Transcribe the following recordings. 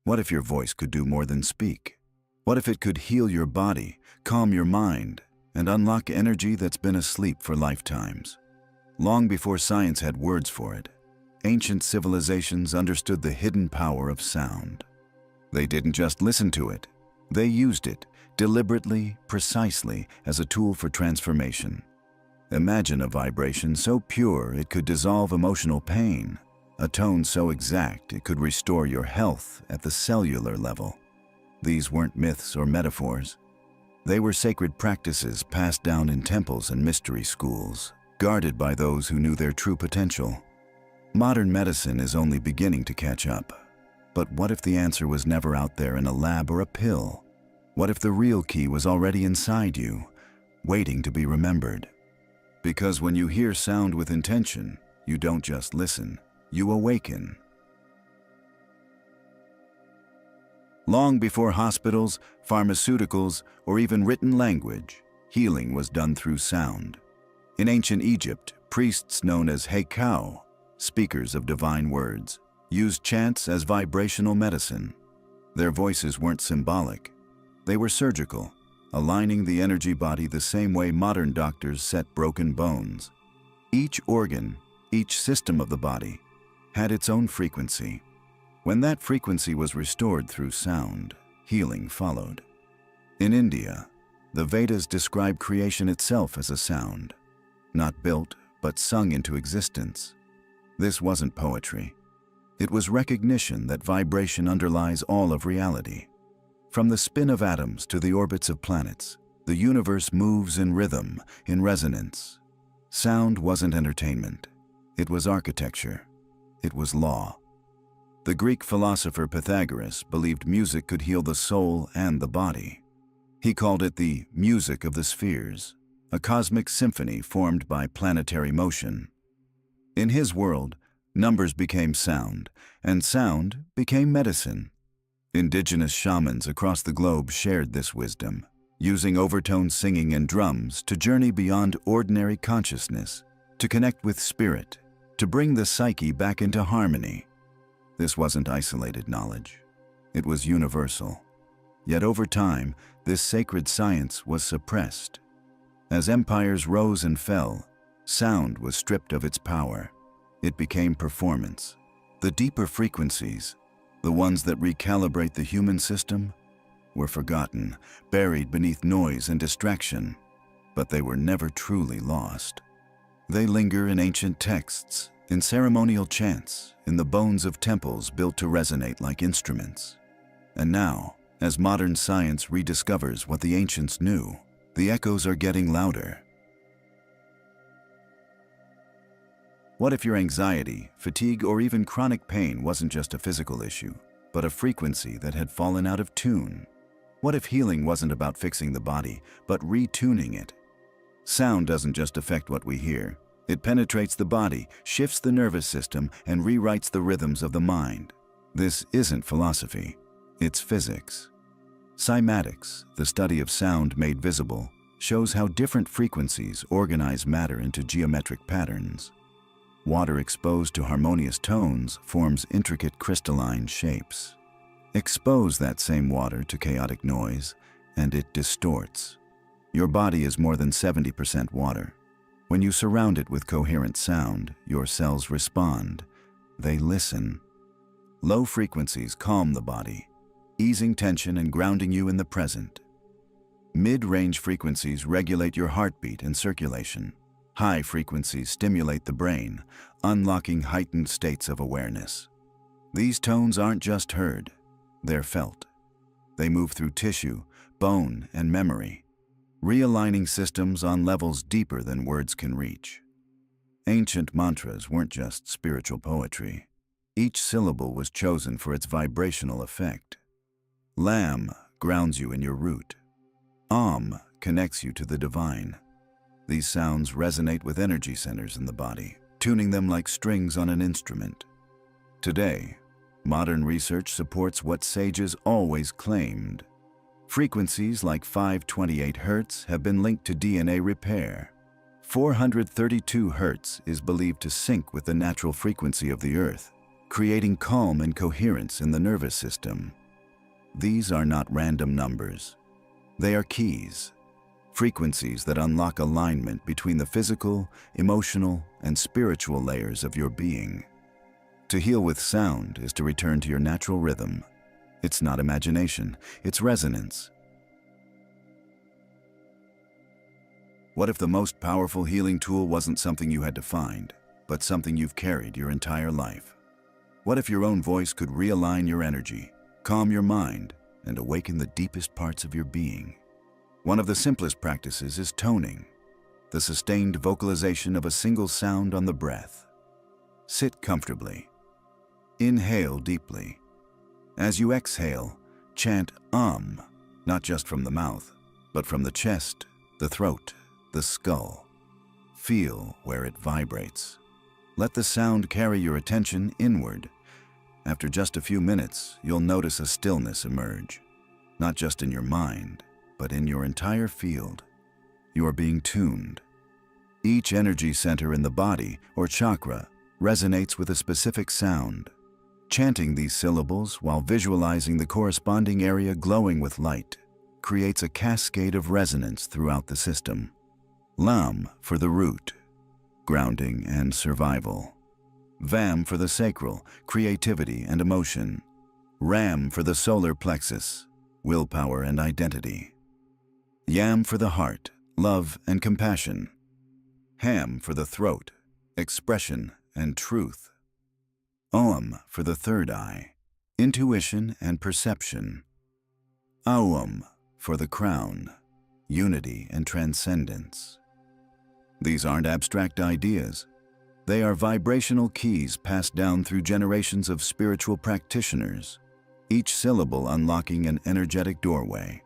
What if your voice could do more than speak? What if it could heal your body, calm your mind, and unlock energy that's been asleep for lifetimes? Long before science had words for it, ancient civilizations understood the hidden power of sound. They didn't just listen to it, they used it, deliberately, precisely, as a tool for transformation. Imagine a vibration so pure it could dissolve emotional pain, a tone so exact it could restore your health at the cellular level. These weren't myths or metaphors. They were sacred practices passed down in temples and mystery schools, guarded by those who knew their true potential. Modern medicine is only beginning to catch up. But what if the answer was never out there in a lab or a pill? What if the real key was already inside you, waiting to be remembered? Because when you hear sound with intention, you don't just listen, you awaken. Long before hospitals, pharmaceuticals, or even written language, healing was done through sound. In ancient Egypt, priests known as Hakau, speakers of divine words, used chants as vibrational medicine. Their voices weren't symbolic. They were surgical, aligning the energy body the same way modern doctors set broken bones. Each organ, each system of the body, had its own frequency. When that frequency was restored through sound, healing followed. In India, the Vedas describe creation itself as a sound, not built, but sung into existence. This wasn't poetry. It was recognition that vibration underlies all of reality. From the spin of atoms to the orbits of planets, the universe moves in rhythm, in resonance. Sound wasn't entertainment. It was architecture. It was law. The Greek philosopher Pythagoras believed music could heal the soul and the body. He called it the music of the spheres, a cosmic symphony formed by planetary motion. In his world, numbers became sound, and sound became medicine. Indigenous shamans across the globe shared this wisdom, using overtone singing and drums to journey beyond ordinary consciousness, to connect with spirit, to bring the psyche back into harmony. This wasn't isolated knowledge. It was universal. Yet over time, this sacred science was suppressed. As empires rose and fell, sound was stripped of its power. It became performance. The deeper frequencies, the ones that recalibrate the human system, were forgotten, buried beneath noise and distraction. But they were never truly lost. They linger in ancient texts, in ceremonial chants, in the bones of temples built to resonate like instruments. And now, as modern science rediscovers what the ancients knew, the echoes are getting louder. What if your anxiety, fatigue, or even chronic pain wasn't just a physical issue, but a frequency that had fallen out of tune? What if healing wasn't about fixing the body, but retuning it? Sound doesn't just affect what we hear. It penetrates the body, shifts the nervous system, and rewrites the rhythms of the mind. This isn't philosophy, it's physics. Cymatics, the study of sound made visible, shows how different frequencies organize matter into geometric patterns. Water exposed to harmonious tones forms intricate crystalline shapes. Expose that same water to chaotic noise, and it distorts. Your body is more than 70% water. When you surround it with coherent sound, your cells respond. They listen. Low frequencies calm the body, easing tension and grounding you in the present. Mid-range frequencies regulate your heartbeat and circulation. High frequencies stimulate the brain, unlocking heightened states of awareness. These tones aren't just heard, they're felt. They move through tissue, bone, and memory, realigning systems on levels deeper than words can reach. Ancient mantras weren't just spiritual poetry. Each syllable was chosen for its vibrational effect. Lam grounds you in your root. Om connects you to the divine. These sounds resonate with energy centers in the body, tuning them like strings on an instrument. Today, modern research supports what sages always claimed. Frequencies like 528 Hz have been linked to DNA repair. 432 Hz is believed to sync with the natural frequency of the Earth, creating calm and coherence in the nervous system. These are not random numbers. They are keys, frequencies that unlock alignment between the physical, emotional, and spiritual layers of your being. To heal with sound is to return to your natural rhythm. It's not imagination, it's resonance. What if the most powerful healing tool wasn't something you had to find, but something you've carried your entire life? What if your own voice could realign your energy, calm your mind, and awaken the deepest parts of your being? One of the simplest practices is toning, the sustained vocalization of a single sound on the breath. Sit comfortably. Inhale deeply. As you exhale, chant not just from the mouth, but from the chest, the throat, the skull. Feel where it vibrates. Let the sound carry your attention inward. After just a few minutes, you'll notice a stillness emerge, not just in your mind, but in your entire field. You are being tuned. Each energy center in the body, or chakra, resonates with a specific sound. Chanting these syllables while visualizing the corresponding area glowing with light creates a cascade of resonance throughout the system. Lam for the root, grounding and survival. Vam for the sacral, creativity and emotion. Ram for the solar plexus, willpower and identity. Yam for the heart, love and compassion. Ham for the throat, expression and truth. Om for the third eye, intuition and perception. Aum for the crown, unity and transcendence. These aren't abstract ideas. They are vibrational keys passed down through generations of spiritual practitioners, each syllable unlocking an energetic doorway.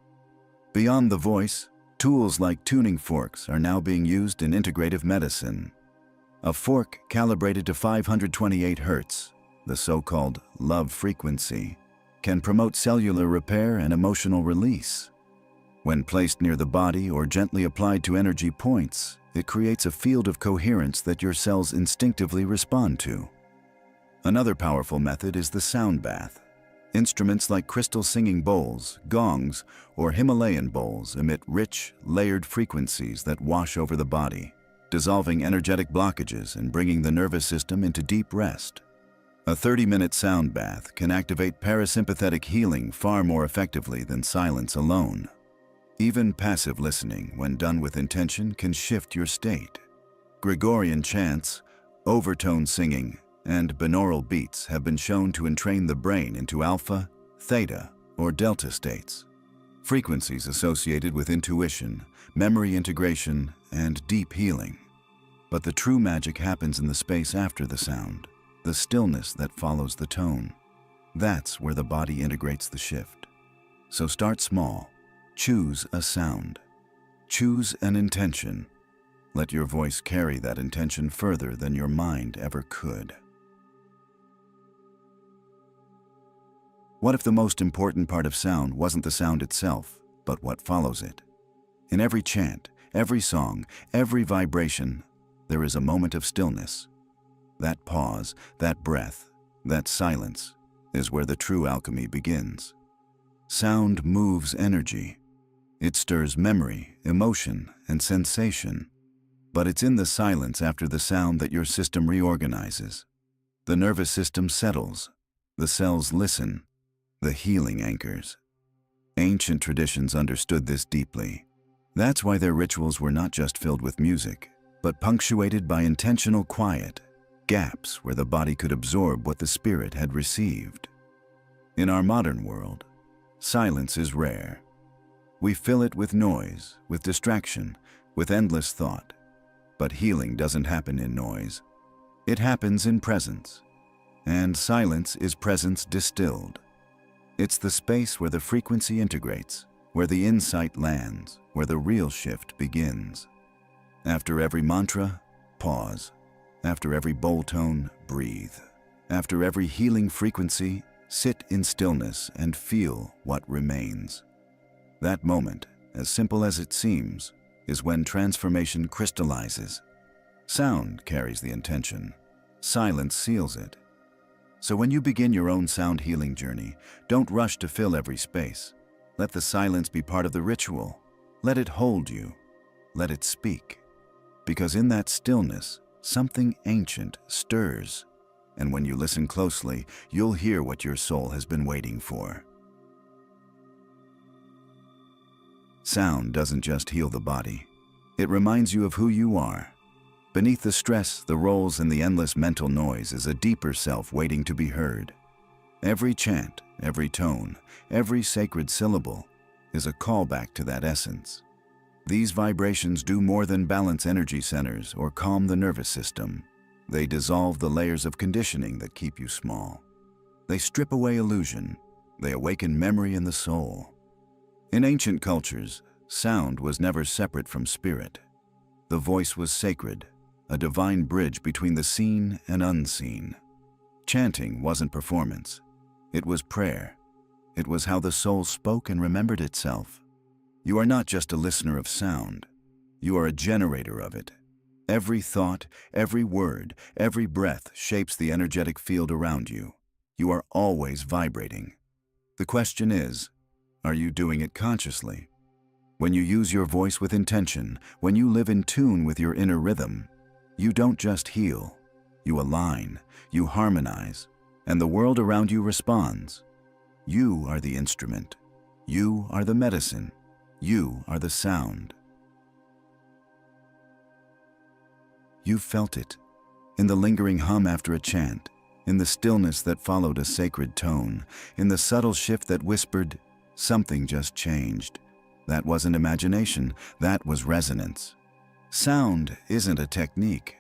Beyond the voice, tools like tuning forks are now being used in integrative medicine. A fork calibrated to 528 Hz, the so-called love frequency, can promote cellular repair and emotional release. When placed near the body or gently applied to energy points, it creates a field of coherence that your cells instinctively respond to. Another powerful method is the sound bath. Instruments like crystal singing bowls, gongs, or Himalayan bowls emit rich, layered frequencies that wash over the body, dissolving energetic blockages and bringing the nervous system into deep rest. A 30-minute sound bath can activate parasympathetic healing far more effectively than silence alone. Even passive listening, when done with intention, can shift your state. Gregorian chants, overtone singing, and binaural beats have been shown to entrain the brain into alpha, theta, or delta states, frequencies associated with intuition, memory integration, and deep healing. But the true magic happens in the space after the sound, the stillness that follows the tone. That's where the body integrates the shift. So start small. Choose a sound. Choose an intention. Let your voice carry that intention further than your mind ever could. What if the most important part of sound wasn't the sound itself, but what follows it? In every chant, every song, every vibration, there is a moment of stillness. That pause, that breath, that silence is where the true alchemy begins. Sound moves energy. It stirs memory, emotion, and sensation. But it's in the silence after the sound that your system reorganizes. The nervous system settles. The cells listen. The healing anchors. Ancient traditions understood this deeply. That's why their rituals were not just filled with music, but punctuated by intentional quiet, gaps where the body could absorb what the spirit had received. In our modern world, silence is rare. We fill it with noise, with distraction, with endless thought. But healing doesn't happen in noise. It happens in presence. And silence is presence distilled. It's the space where the frequency integrates, where the insight lands, where the real shift begins. After every mantra, pause. After every bowl tone, breathe. After every healing frequency, sit in stillness and feel what remains. That moment, as simple as it seems, is when transformation crystallizes. Sound carries the intention. Silence seals it. So when you begin your own sound healing journey, don't rush to fill every space. Let the silence be part of the ritual. Let it hold you. Let it speak. Because in that stillness, something ancient stirs. And when you listen closely, you'll hear what your soul has been waiting for. Sound doesn't just heal the body. It reminds you of who you are. Beneath the stress, the roles, and the endless mental noise is a deeper self waiting to be heard. Every chant, every tone, every sacred syllable is a callback to that essence. These vibrations do more than balance energy centers or calm the nervous system. They dissolve the layers of conditioning that keep you small. They strip away illusion. They awaken memory in the soul. In ancient cultures, sound was never separate from spirit. The voice was sacred, a divine bridge between the seen and unseen. Chanting wasn't performance. It was prayer. It was how the soul spoke and remembered itself. You are not just a listener of sound. You are a generator of it. Every thought, every word, every breath shapes the energetic field around you. You are always vibrating. The question is, are you doing it consciously? When you use your voice with intention, when you live in tune with your inner rhythm, you don't just heal. You align, you harmonize, and the world around you responds. You are the instrument. You are the medicine. You are the sound. You felt it, in the lingering hum after a chant, in the stillness that followed a sacred tone, in the subtle shift that whispered, something just changed. That wasn't imagination, that was resonance. Sound isn't a technique,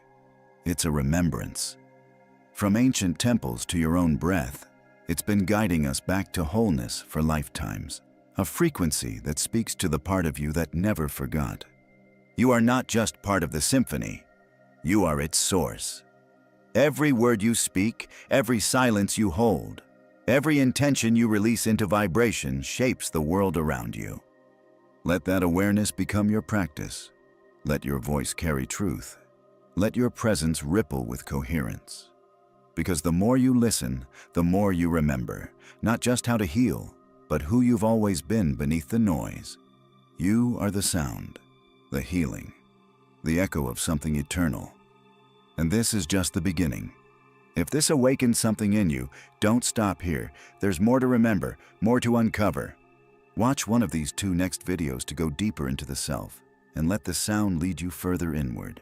it's a remembrance. From ancient temples to your own breath, it's been guiding us back to wholeness for lifetimes, a frequency that speaks to the part of you that never forgot. You are not just part of the symphony, you are its source. Every word you speak, every silence you hold, every intention you release into vibration shapes the world around you. Let that awareness become your practice. Let your voice carry truth. Let your presence ripple with coherence. Because the more you listen, the more you remember, not just how to heal, but who you've always been beneath the noise. You are the sound, the healing, the echo of something eternal. And this is just the beginning. If this awakens something in you, don't stop here. There's more to remember, more to uncover. Watch one of these 2 next videos to go deeper into the self, and let the sound lead you further inward.